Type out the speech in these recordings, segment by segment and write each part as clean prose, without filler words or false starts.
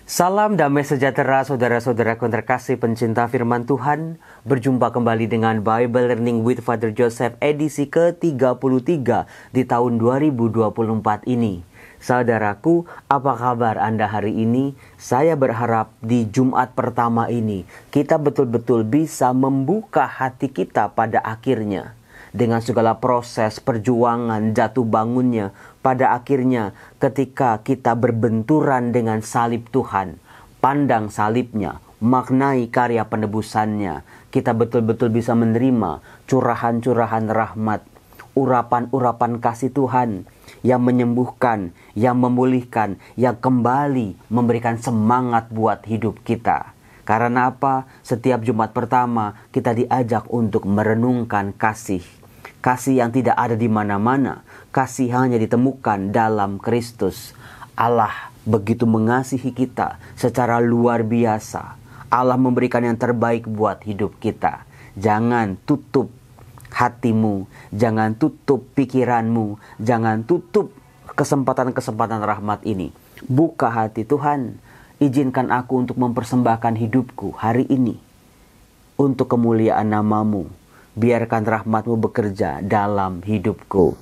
Salam damai sejahtera saudara-saudaraku yang terkasih pencinta firman Tuhan. Berjumpa kembali dengan Bible Learning with Father Joseph edisi ke-33 di tahun 2024 ini. Saudaraku, apa kabar Anda hari ini? Saya berharap di Jumat pertama ini kita betul-betul bisa membuka hati kita pada akhirnya. Dengan segala proses perjuangan jatuh bangunnya, pada akhirnya ketika kita berbenturan dengan salib Tuhan, pandang salibnya, maknai karya penebusannya, kita betul-betul bisa menerima curahan-curahan rahmat, urapan-urapan kasih Tuhan yang menyembuhkan, yang memulihkan, yang kembali memberikan semangat buat hidup kita. Karena apa? Setiap Jumat pertama kita diajak untuk merenungkan kasih. Kasih yang tidak ada di mana-mana. Kasih hanya ditemukan dalam Kristus. Allah begitu mengasihi kita secara luar biasa. Allah memberikan yang terbaik buat hidup kita. Jangan tutup hatimu. Jangan tutup pikiranmu. Jangan tutup kesempatan-kesempatan rahmat ini. Buka hati Tuhan. Izinkan aku untuk mempersembahkan hidupku hari ini untuk kemuliaan nama-Mu. Biarkan rahmat-Mu bekerja dalam hidupku.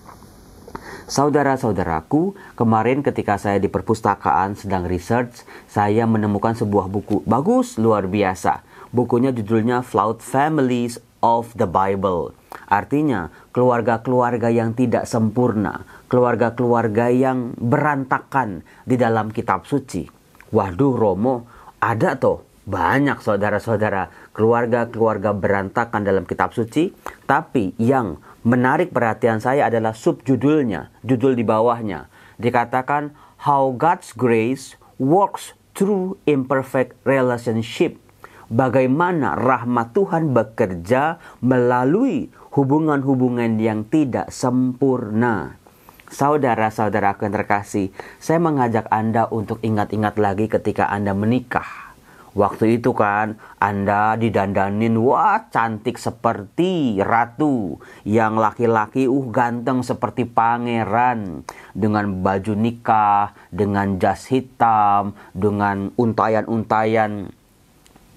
Saudara-saudaraku, kemarin ketika saya di perpustakaan sedang research, saya menemukan sebuah buku bagus, luar biasa. Bukunya judulnya Flawed Families of the Bible. Artinya, keluarga-keluarga yang tidak sempurna, keluarga-keluarga yang berantakan di dalam kitab suci. Waduh Romo, ada toh banyak saudara-saudara keluarga-keluarga berantakan dalam kitab suci. Tapi yang menarik perhatian saya adalah subjudulnya, judul di bawahnya. Dikatakan How God's Grace Works Through Imperfect Relationship. Bagaimana rahmat Tuhan bekerja melalui hubungan-hubungan yang tidak sempurna. Saudara-saudaraku yang terkasih, saya mengajak Anda untuk ingat-ingat lagi ketika Anda menikah. Waktu itu kan Anda didandanin, wah cantik seperti ratu. Yang laki-laki ganteng seperti pangeran. Dengan baju nikah, dengan jas hitam, dengan untayan-untayan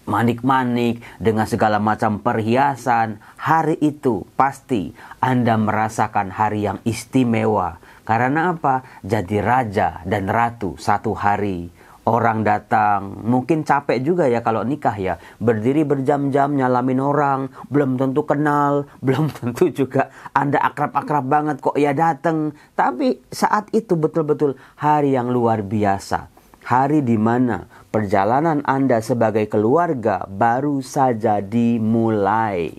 manik-manik, dengan segala macam perhiasan. Hari itu pasti Anda merasakan hari yang istimewa. Karena apa? Jadi raja dan ratu satu hari. Orang datang, mungkin capek juga ya kalau nikah ya. Berdiri berjam-jam nyalamin orang, belum tentu kenal, belum tentu juga Anda akrab-akrab banget kok ya datang. Tapi saat itu betul-betul hari yang luar biasa. Hari di mana perjalanan Anda sebagai keluarga baru saja dimulai.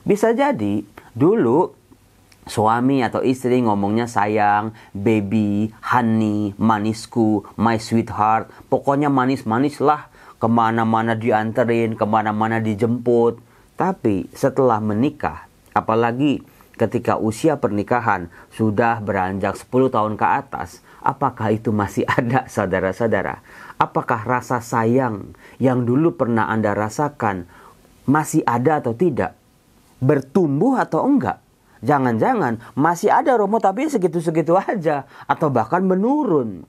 Bisa jadi dulu suami atau istri ngomongnya sayang, baby, honey, manisku, my sweetheart. Pokoknya manis-manis lah. Kemana-mana dianterin, kemana-mana dijemput. Tapi setelah menikah, apalagi ketika usia pernikahan sudah beranjak 10 tahun ke atas, apakah itu masih ada saudara-saudara? Apakah rasa sayang yang dulu pernah Anda rasakan masih ada atau tidak? Bertumbuh atau enggak? Jangan-jangan masih ada Romo tapi segitu-segitu aja. Atau bahkan menurun.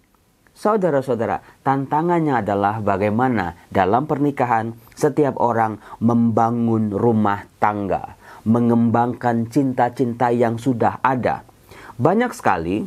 Saudara-saudara, tantangannya adalah bagaimana dalam pernikahan setiap orang membangun rumah tangga. Mengembangkan cinta-cinta yang sudah ada. Banyak sekali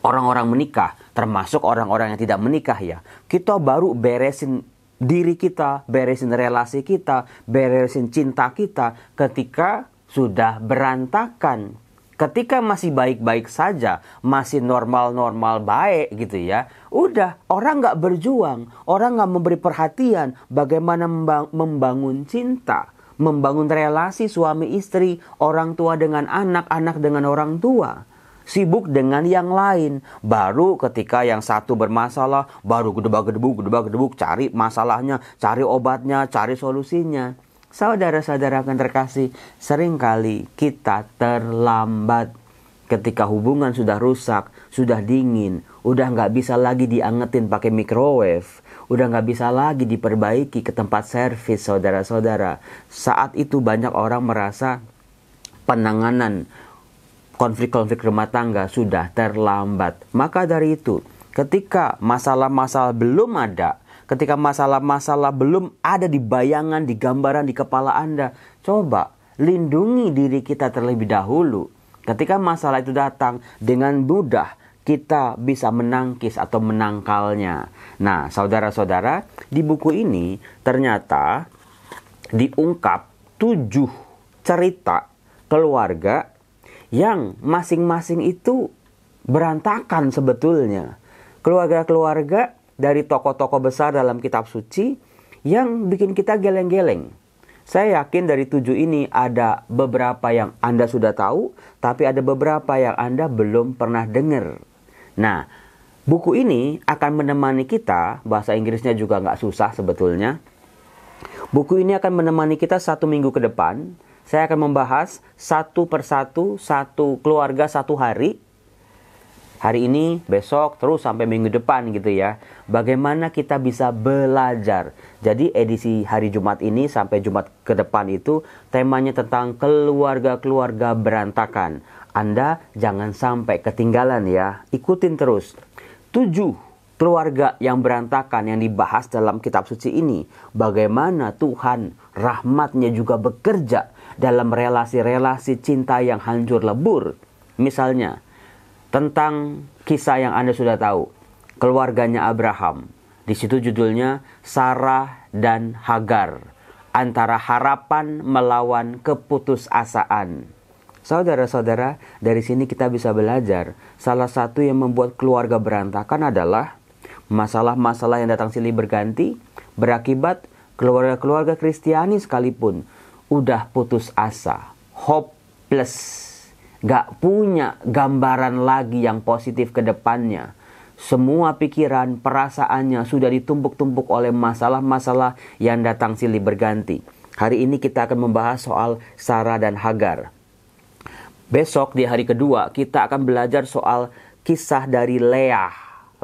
orang-orang menikah, termasuk orang-orang yang tidak menikah ya. Kita baru beresin diri kita, beresin relasi kita, beresin cinta kita ketika sudah berantakan. Ketika masih baik-baik saja, masih normal-normal baik gitu ya. Udah, orang gak berjuang, orang gak memberi perhatian bagaimana membangun cinta, membangun relasi suami istri, orang tua dengan anak, anak dengan orang tua. Sibuk dengan yang lain. Baru ketika yang satu bermasalah, baru gedebak-gedebuk, cari masalahnya, cari obatnya, cari solusinya. Saudara-saudara yang terkasih, seringkali kita terlambat ketika hubungan sudah rusak, sudah dingin, udah nggak bisa lagi diangetin pakai microwave, udah nggak bisa lagi diperbaiki ke tempat servis, saudara-saudara. Saat itu banyak orang merasa penanganan konflik-konflik rumah tangga sudah terlambat. Maka dari itu, ketika masalah-masalah belum ada, ketika masalah-masalah belum ada di bayangan, di gambaran, di kepala Anda, coba lindungi diri kita terlebih dahulu. Ketika masalah itu datang, dengan mudah kita bisa menangkis atau menangkalnya. Nah, saudara-saudara, di buku ini ternyata diungkap 7 cerita keluarga yang masing-masing itu berantakan sebetulnya. Keluarga-keluarga dari tokoh-tokoh besar dalam kitab suci yang bikin kita geleng-geleng. Saya yakin dari 7 ini ada beberapa yang Anda sudah tahu, tapi ada beberapa yang Anda belum pernah dengar. Nah, buku ini akan menemani kita, bahasa Inggrisnya juga nggak susah sebetulnya. Buku ini akan menemani kita 1 minggu ke depan. Saya akan membahas satu persatu, satu keluarga, satu hari. Hari ini, besok, terus sampai minggu depan gitu ya. Bagaimana kita bisa belajar. Jadi edisi hari Jumat ini sampai Jumat ke depan itu temanya tentang keluarga-keluarga berantakan. Anda jangan sampai ketinggalan ya. Ikutin terus. 7 keluarga yang berantakan yang dibahas dalam kitab suci ini. Bagaimana Tuhan rahmatnya juga bekerja dalam relasi-relasi cinta yang hancur lebur. Misalnya, tentang kisah yang Anda sudah tahu. Keluarganya Abraham. Di situ judulnya Sarah dan Hagar. Antara harapan melawan keputusasaan. Saudara-saudara, dari sini kita bisa belajar. Salah satu yang membuat keluarga berantakan adalah masalah-masalah yang datang silih berganti berakibat keluarga-keluarga Kristiani sekalipun udah putus asa, hopeless, gak punya gambaran lagi yang positif ke depannya. Semua pikiran, perasaannya sudah ditumpuk-tumpuk oleh masalah-masalah yang datang silih berganti. Hari ini kita akan membahas soal Sarah dan Hagar. Besok di hari kedua kita akan belajar soal kisah dari Leah.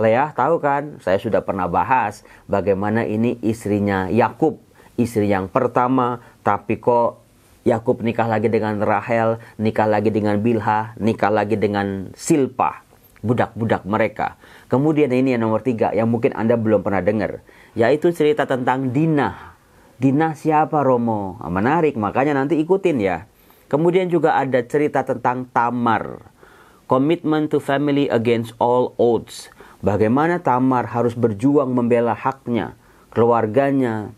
Leah tahu kan? Saya sudah pernah bahas bagaimana ini istrinya Yakub, istri yang pertama, tapi kok Yakub nikah lagi dengan Rahel, nikah lagi dengan Bilha, nikah lagi dengan Silpa, budak-budak mereka. Kemudian ini yang nomor 3 yang mungkin Anda belum pernah dengar, yaitu cerita tentang Dinah. Dinah siapa, Romo? Menarik, makanya nanti ikutin ya. Kemudian juga ada cerita tentang Tamar. Commitment to family against all odds. Bagaimana Tamar harus berjuang membela haknya, keluarganya.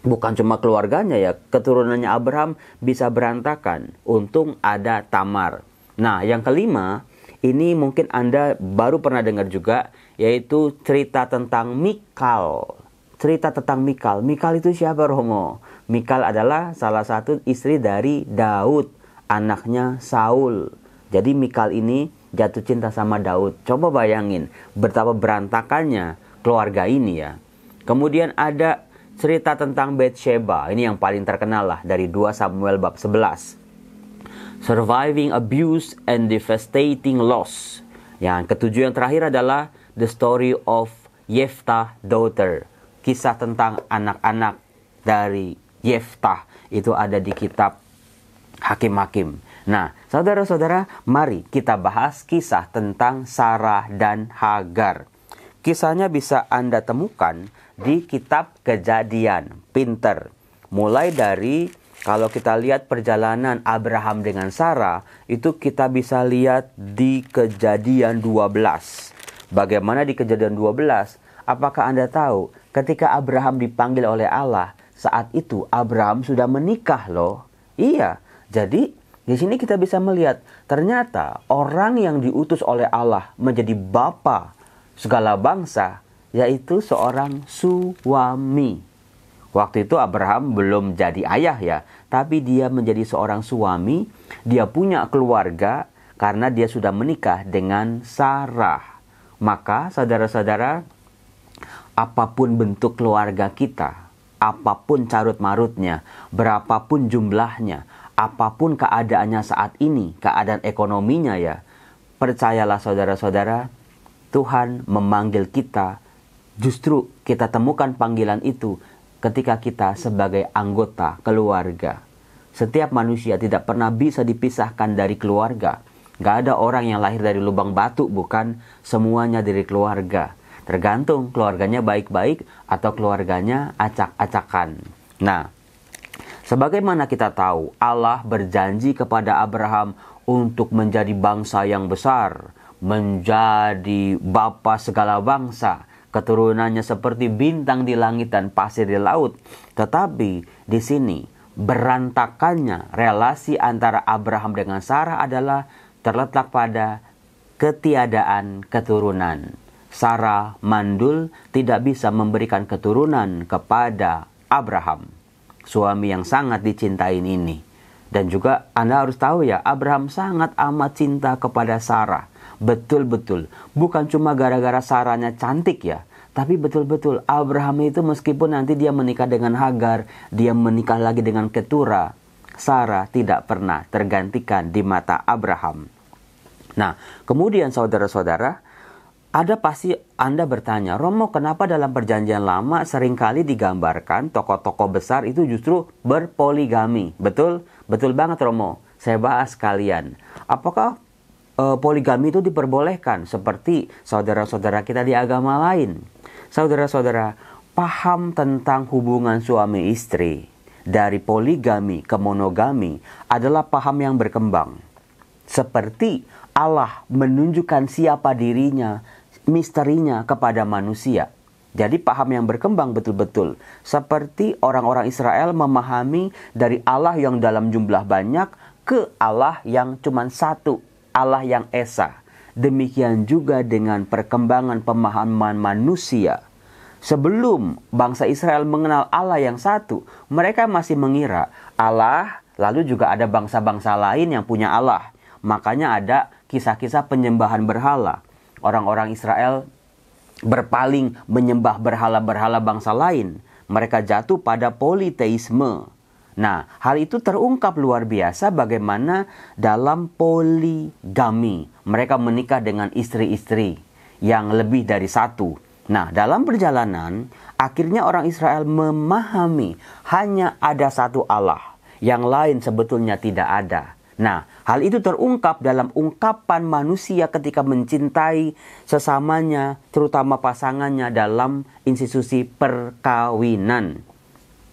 Bukan cuma keluarganya ya, keturunannya Abraham bisa berantakan. Untung ada Tamar. Nah, yang kelima, ini mungkin Anda baru pernah dengar juga, yaitu cerita tentang Mikal. Cerita tentang Mikal. Mikal itu siapa, Romo? Mikal adalah salah satu istri dari Daud, anaknya Saul. Jadi Mikal ini jatuh cinta sama Daud. Coba bayangin betapa berantakannya keluarga ini ya. Kemudian ada cerita tentang Bathsheba. Ini yang paling terkenal lah dari 2 Samuel bab 11. Surviving abuse and devastating loss. Yang ketujuh yang terakhir adalah the story of Yeftah daughter. Kisah tentang anak-anak dari Yeftah. Itu ada di kitab Hakim-Hakim. Nah, saudara-saudara, mari kita bahas kisah tentang Sarah dan Hagar. Kisahnya bisa Anda temukan di kitab Kejadian. Pinter. Mulai dari, kalau kita lihat perjalanan Abraham dengan Sarah, itu kita bisa lihat di Kejadian 12. Bagaimana di Kejadian 12? Apakah Anda tahu ketika Abraham dipanggil oleh Allah, saat itu Abraham sudah menikah loh. Iya, jadi di sini kita bisa melihat ternyata orang yang diutus oleh Allah menjadi bapa segala bangsa, yaitu seorang suami. Waktu itu Abraham belum jadi ayah ya, tapi dia menjadi seorang suami, dia punya keluarga karena dia sudah menikah dengan Sarah. Maka saudara-saudara, apapun bentuk keluarga kita, apapun carut marutnya, berapapun jumlahnya, apapun keadaannya saat ini, keadaan ekonominya ya, percayalah saudara-saudara, Tuhan memanggil kita. Justru kita temukan panggilan itu ketika kita sebagai anggota keluarga. Setiap manusia tidak pernah bisa dipisahkan dari keluarga. Gak ada orang yang lahir dari lubang batu, bukan? Semuanya dari keluarga. Tergantung keluarganya baik-baik atau keluarganya acak-acakan. Nah, sebagaimana kita tahu, Allah berjanji kepada Abraham untuk menjadi bangsa yang besar, menjadi bapa segala bangsa, keturunannya seperti bintang di langit dan pasir di laut. Tetapi di sini berantakannya relasi antara Abraham dengan Sarah adalah terletak pada ketiadaan keturunan. Sarah mandul, tidak bisa memberikan keturunan kepada Abraham, suami yang sangat dicintai ini. Dan juga Anda harus tahu ya, Abraham sangat amat cinta kepada Sarah. Betul-betul, bukan cuma gara-gara Sarahnya cantik ya, tapi betul-betul Abraham itu meskipun nanti dia menikah dengan Hagar, dia menikah lagi dengan Ketura, Sarah tidak pernah tergantikan di mata Abraham. Nah, kemudian saudara-saudara, ada pasti Anda bertanya, Romo, kenapa dalam perjanjian lama seringkali digambarkan tokoh-tokoh besar itu justru berpoligami? Betul? Betul banget Romo. Saya bahas kalian. Apakah poligami itu diperbolehkan seperti saudara-saudara kita di agama lain? Saudara-saudara, paham tentang hubungan suami istri dari poligami ke monogami adalah paham yang berkembang. Seperti Allah menunjukkan siapa dirinya, misterinya kepada manusia. Jadi paham yang berkembang betul-betul. Seperti orang-orang Israel memahami dari Allah yang dalam jumlah banyak ke Allah yang cuma satu, Allah yang esa. Demikian juga dengan perkembangan pemahaman manusia. Sebelum bangsa Israel mengenal Allah yang satu, mereka masih mengira Allah, lalu juga ada bangsa-bangsa lain yang punya Allah. Makanya ada kisah-kisah penyembahan berhala. Orang-orang Israel berpaling menyembah berhala-berhala bangsa lain. Mereka jatuh pada politeisme. Nah, hal itu terungkap luar biasa bagaimana dalam poligami. Mereka menikah dengan istri-istri yang lebih dari satu. Nah, dalam perjalanan, akhirnya orang Israel memahami hanya ada satu Allah. Yang lain sebetulnya tidak ada. Nah, hal itu terungkap dalam ungkapan manusia ketika mencintai sesamanya, terutama pasangannya dalam institusi perkawinan.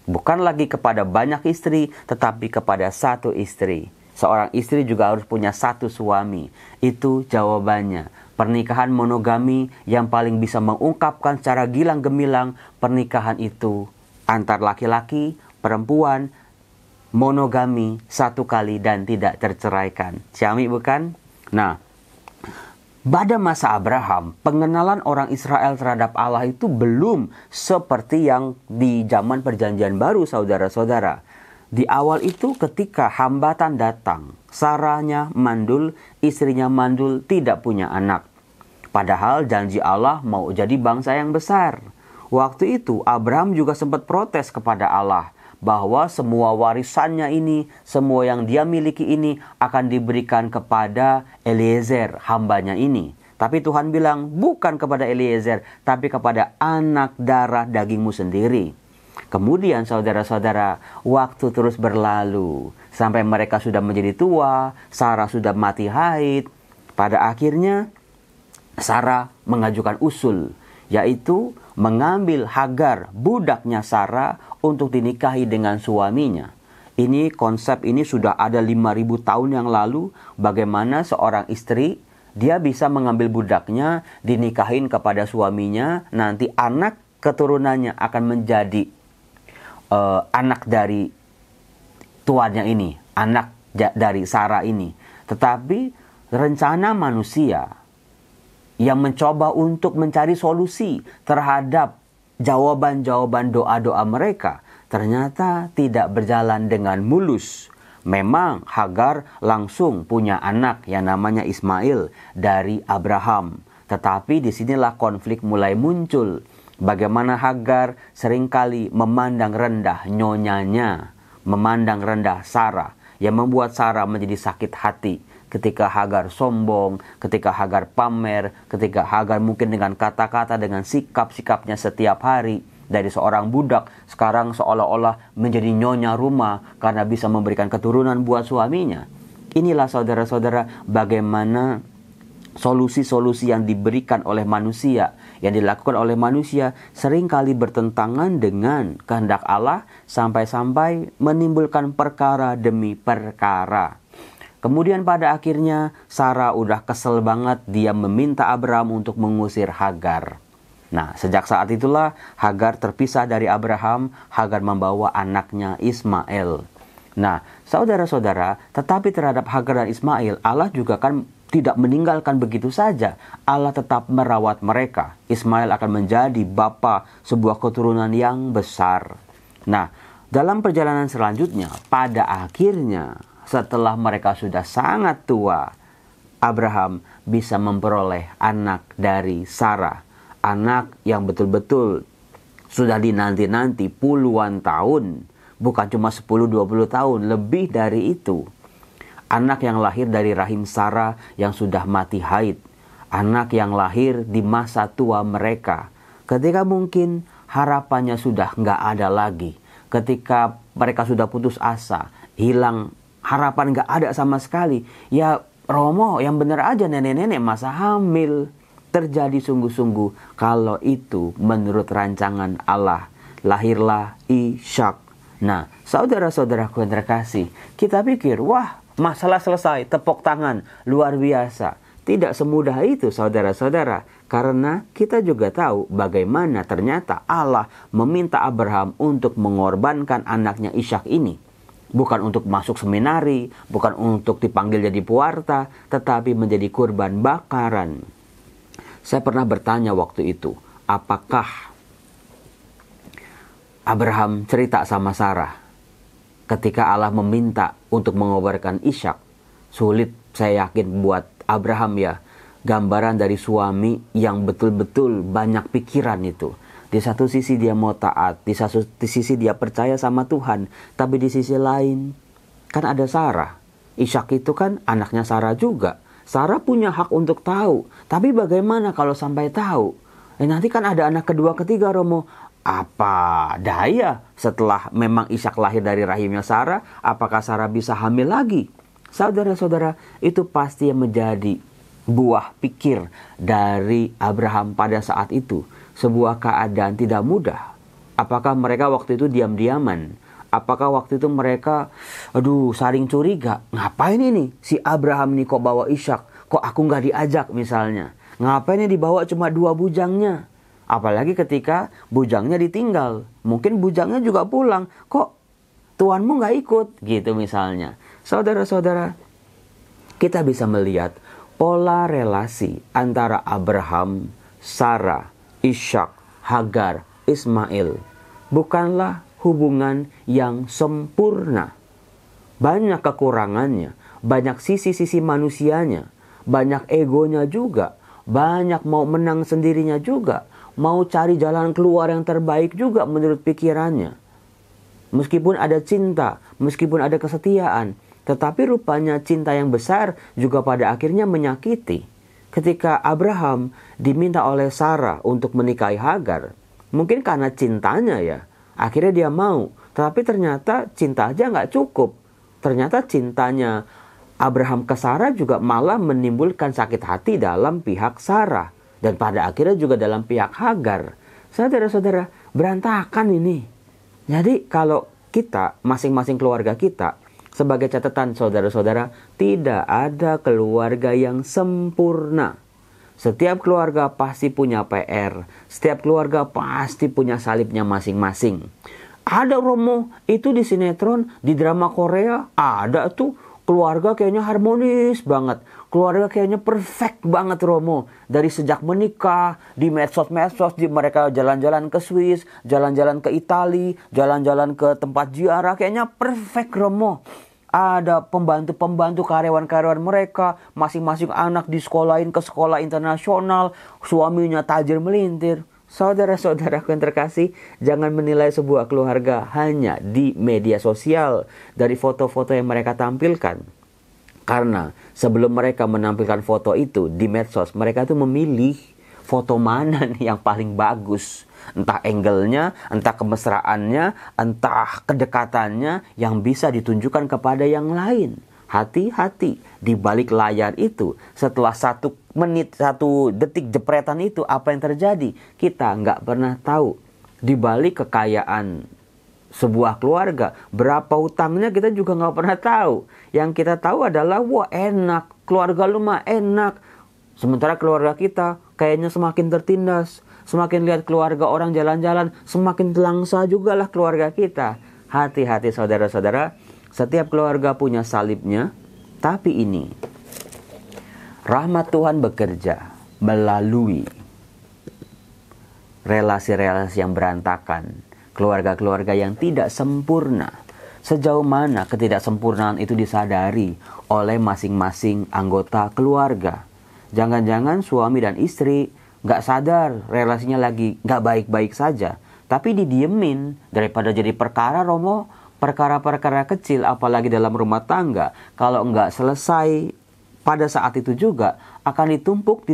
Bukan lagi kepada banyak istri, tetapi kepada satu istri. Seorang istri juga harus punya satu suami. Itu jawabannya. Pernikahan monogami yang paling bisa mengungkapkan secara gilang gemilang pernikahan itu antar laki-laki, perempuan, monogami satu kali dan tidak terceraikan. Syami bukan? Nah, pada masa Abraham, pengenalan orang Israel terhadap Allah itu belum seperti yang di zaman perjanjian baru, saudara-saudara. Di awal itu ketika hambatan datang, Sarahnya mandul, istrinya mandul, tidak punya anak. Padahal janji Allah mau jadi bangsa yang besar. Waktu itu Abraham juga sempat protes kepada Allah bahwa semua warisannya ini, semua yang dia miliki ini akan diberikan kepada Eliezer, hambanya ini. Tapi Tuhan bilang bukan kepada Eliezer, tapi kepada anak darah dagingmu sendiri. Kemudian saudara-saudara, waktu terus berlalu. Sampai mereka sudah menjadi tua, Sarah sudah mati haid. Pada akhirnya Sarah mengajukan usul, yaitu mengambil Hagar, budaknya Sarah, untuk dinikahi dengan suaminya. Ini konsep ini sudah ada 5.000 tahun yang lalu. Bagaimana seorang istri, dia bisa mengambil budaknya, dinikahin kepada suaminya. Nanti anak keturunannya akan menjadi anak dari tuannya ini, anak dari Sarah ini. Tetapi rencana manusia yang mencoba untuk mencari solusi terhadap jawaban-jawaban doa-doa mereka ternyata tidak berjalan dengan mulus. Memang Hagar langsung punya anak yang namanya Ismail dari Abraham. Tetapi disinilah konflik mulai muncul. Bagaimana Hagar seringkali memandang rendah nyonyanya, memandang rendah Sarah, yang membuat Sarah menjadi sakit hati. Ketika Hagar sombong, ketika Hagar pamer, ketika Hagar mungkin dengan kata-kata, dengan sikap-sikapnya setiap hari dari seorang budak, sekarang seolah-olah menjadi nyonya rumah karena bisa memberikan keturunan buat suaminya. Inilah saudara-saudara bagaimana solusi-solusi yang diberikan oleh manusia yang dilakukan oleh manusia seringkali bertentangan dengan kehendak Allah sampai-sampai menimbulkan perkara demi perkara. Kemudian pada akhirnya Sarah udah kesel banget, dia meminta Abraham untuk mengusir Hagar. Nah, sejak saat itulah Hagar terpisah dari Abraham. Hagar membawa anaknya Ismail. Nah, saudara-saudara, tetapi terhadap Hagar dan Ismail, Allah juga kan tidak meninggalkan begitu saja. Allah tetap merawat mereka. Ismail akan menjadi bapa sebuah keturunan yang besar. Nah, dalam perjalanan selanjutnya, pada akhirnya setelah mereka sudah sangat tua, Abraham bisa memperoleh anak dari Sarah. Anak yang betul-betul sudah dinanti-nanti puluhan tahun. Bukan cuma 10-20 tahun, lebih dari itu. Anak yang lahir dari rahim Sarah yang sudah mati haid. Anak yang lahir di masa tua mereka. Ketika mungkin harapannya sudah nggak ada lagi. Ketika mereka sudah putus asa, hilang harapan, nggak ada sama sekali. Ya Romo, yang benar aja nenek-nenek masa hamil. Terjadi sungguh-sungguh kalau itu menurut rancangan Allah. Lahirlah Ishak. Nah, saudara-saudaraku yang terkasih, kita pikir, wah, masalah selesai, tepuk tangan, luar biasa. Tidak semudah itu, saudara-saudara. Karena kita juga tahu bagaimana ternyata Allah meminta Abraham untuk mengorbankan anaknya Ishak ini. Bukan untuk masuk seminari, bukan untuk dipanggil jadi pewarta, tetapi menjadi kurban bakaran. Saya pernah bertanya waktu itu, apakah Abraham cerita sama Sarah ketika Allah meminta untuk mengobarkan Ishak? Sulit, saya yakin, buat Abraham ya. Gambaran dari suami yang betul-betul banyak pikiran itu. Di satu sisi dia mau taat, di satu sisi dia percaya sama Tuhan. Tapi di sisi lain kan ada Sarah. Ishak itu kan anaknya Sarah juga. Sarah punya hak untuk tahu. Tapi bagaimana kalau sampai tahu? Nanti kan ada anak kedua, ketiga, Romo. Apa daya setelah memang Ishak lahir dari rahimnya Sarah, apakah Sarah bisa hamil lagi? Saudara-saudara, itu pasti yang menjadi buah pikir dari Abraham pada saat itu. Sebuah keadaan tidak mudah. Apakah mereka waktu itu diam-diaman? Apakah waktu itu mereka, saling curiga. Ngapain ini si Abraham nih kok bawa Ishak? Kok aku nggak diajak misalnya? Ngapain ini dibawa cuma 2 bujangnya? Apalagi ketika bujangnya ditinggal. Mungkin bujangnya juga pulang. Kok tuanmu nggak ikut? Gitu misalnya. Saudara-saudara, kita bisa melihat pola relasi antara Abraham, Sarah, Ishak, Hagar, Ismail. Bukanlah hubungan yang sempurna. Banyak kekurangannya. Banyak sisi-sisi manusianya. Banyak egonya juga. Banyak mau menang sendirinya juga. Mau cari jalan keluar yang terbaik juga menurut pikirannya. Meskipun ada cinta, meskipun ada kesetiaan, tetapi rupanya cinta yang besar juga pada akhirnya menyakiti. Ketika Abraham diminta oleh Sarah untuk menikahi Hagar, mungkin karena cintanya ya, akhirnya dia mau. Tetapi ternyata cinta aja nggak cukup. Ternyata cintanya Abraham ke Sarah juga malah menimbulkan sakit hati dalam pihak Sarah. Dan pada akhirnya juga dalam pihak Hagar. Saudara-saudara, berantakan ini. Jadi kalau kita, masing-masing keluarga kita, sebagai catatan saudara-saudara, tidak ada keluarga yang sempurna. Setiap keluarga pasti punya PR. Setiap keluarga pasti punya salibnya masing-masing. Ada Romo, itu di sinetron, di drama Korea, ada tuh keluarga kayaknya harmonis banget. Keluarga kayaknya perfect banget Romo. Dari sejak menikah, di medsos-medsos, mereka jalan-jalan ke Swiss, jalan-jalan ke Itali, jalan-jalan ke tempat ziarah. Kayaknya perfect Romo. Ada pembantu-pembantu, karyawan-karyawan mereka, masing-masing anak disekolahin ke sekolah internasional, suaminya tajir melintir. Saudara-saudaraku yang terkasih, jangan menilai sebuah keluarga hanya di media sosial, dari foto-foto yang mereka tampilkan. Karena sebelum mereka menampilkan foto itu di medsos, mereka tuh memilih foto mana nih yang paling bagus. Entah angle-nya, entah kemesraannya, entah kedekatannya yang bisa ditunjukkan kepada yang lain. Hati-hati, di balik layar itu, setelah 1 menit, 1 detik jepretan itu, apa yang terjadi? Kita nggak pernah tahu. Di balik kekayaan sebuah keluarga, berapa utangnya kita juga nggak pernah tahu. Yang kita tahu adalah, wah enak, keluarga lu mah enak. Sementara keluarga kita kayaknya semakin tertindas. Semakin lihat keluarga orang jalan-jalan, semakin telangsa juga lah keluarga kita. Hati-hati saudara-saudara, setiap keluarga punya salibnya, tapi ini rahmat Tuhan bekerja melalui relasi-relasi yang berantakan, keluarga-keluarga yang tidak sempurna. Sejauh mana ketidaksempurnaan itu disadari oleh masing-masing anggota keluarga. Jangan-jangan suami dan istri nggak sadar relasinya lagi nggak baik-baik saja, tapi didiemin. Daripada jadi perkara, Romo, perkara-perkara kecil, apalagi dalam rumah tangga, kalau nggak selesai pada saat itu juga, akan ditumpuk,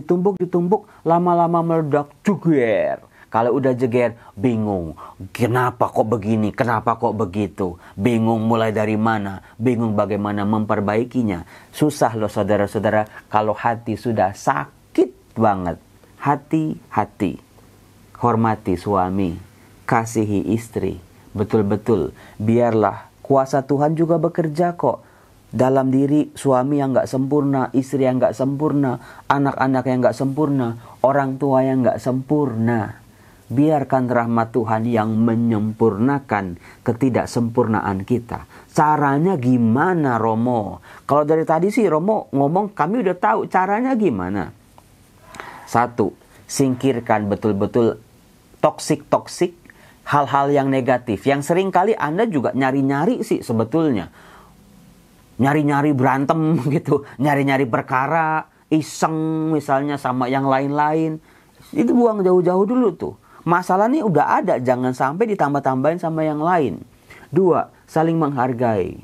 lama-lama meledak, jeger. Kalau udah jeger, bingung. Kenapa kok begini? Kenapa kok begitu? Bingung mulai dari mana? Bingung bagaimana memperbaikinya. Susah loh saudara-saudara, kalau hati sudah sakit banget. Hati-hati. Hormati suami. Kasihi istri. Betul-betul, biarlah kuasa Tuhan juga bekerja kok. Dalam diri suami yang gak sempurna, istri yang gak sempurna, anak-anak yang gak sempurna, orang tua yang gak sempurna. Biarkan rahmat Tuhan yang menyempurnakan ketidaksempurnaan kita. Caranya gimana, Romo? Kalau dari tadi sih Romo ngomong, kami udah tahu caranya gimana. 1, singkirkan betul-betul toksik, hal-hal yang negatif, yang sering kali Anda juga nyari-nyari sih sebetulnya. Nyari-nyari berantem gitu, nyari-nyari perkara, iseng misalnya sama yang lain-lain. Itu buang jauh-jauh dulu tuh. Masalah nih udah ada, jangan sampai ditambah-tambahin sama yang lain. 2, saling menghargai.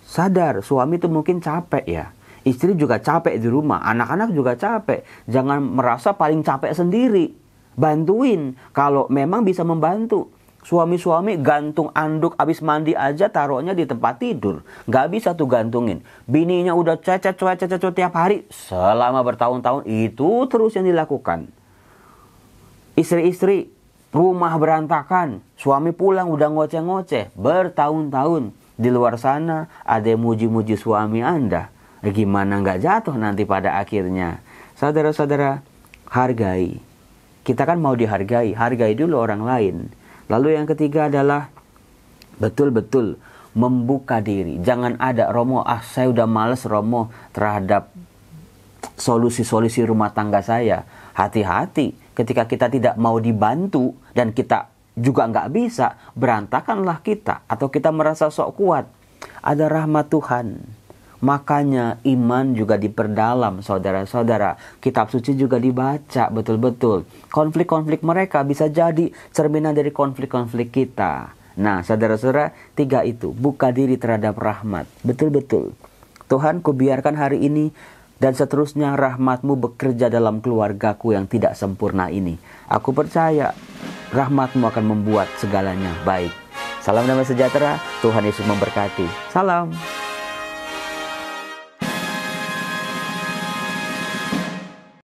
Sadar, suami tuh mungkin capek ya. Istri juga capek di rumah, anak-anak juga capek. Jangan merasa paling capek sendiri. Bantuin kalau memang bisa membantu. Suami-suami gantung anduk abis mandi aja taruhnya di tempat tidur. Gak bisa tuh gantungin. Bininya udah cecet tiap hari. Selama bertahun-tahun itu terus yang dilakukan. Istri-istri, rumah berantakan. Suami pulang udah ngoceh-ngoceh. Bertahun-tahun. Di luar sana ada yang muji-muji suami Anda. Gimana gak jatuh nanti pada akhirnya. Saudara-saudara, hargai. Kita kan mau dihargai. Hargai dulu orang lain. Lalu yang ketiga adalah betul-betul membuka diri. Jangan ada, Romo, saya udah males Romo terhadap solusi-solusi rumah tangga saya. Hati-hati, ketika kita tidak mau dibantu dan kita juga nggak bisa, berantakanlah kita. Atau kita merasa sok kuat. Ada rahmat Tuhan. Makanya iman juga diperdalam, saudara-saudara. Kitab suci juga dibaca betul-betul. Konflik-konflik mereka bisa jadi cerminan dari konflik-konflik kita. Nah, saudara-saudara, 3 itu. Buka diri terhadap rahmat. Betul-betul. Tuhan, kubiarkan hari ini dan seterusnya rahmat-Mu bekerja dalam keluargaku yang tidak sempurna ini. Aku percaya rahmat-Mu akan membuat segalanya baik. Salam damai sejahtera. Tuhan Yesus memberkati. Salam.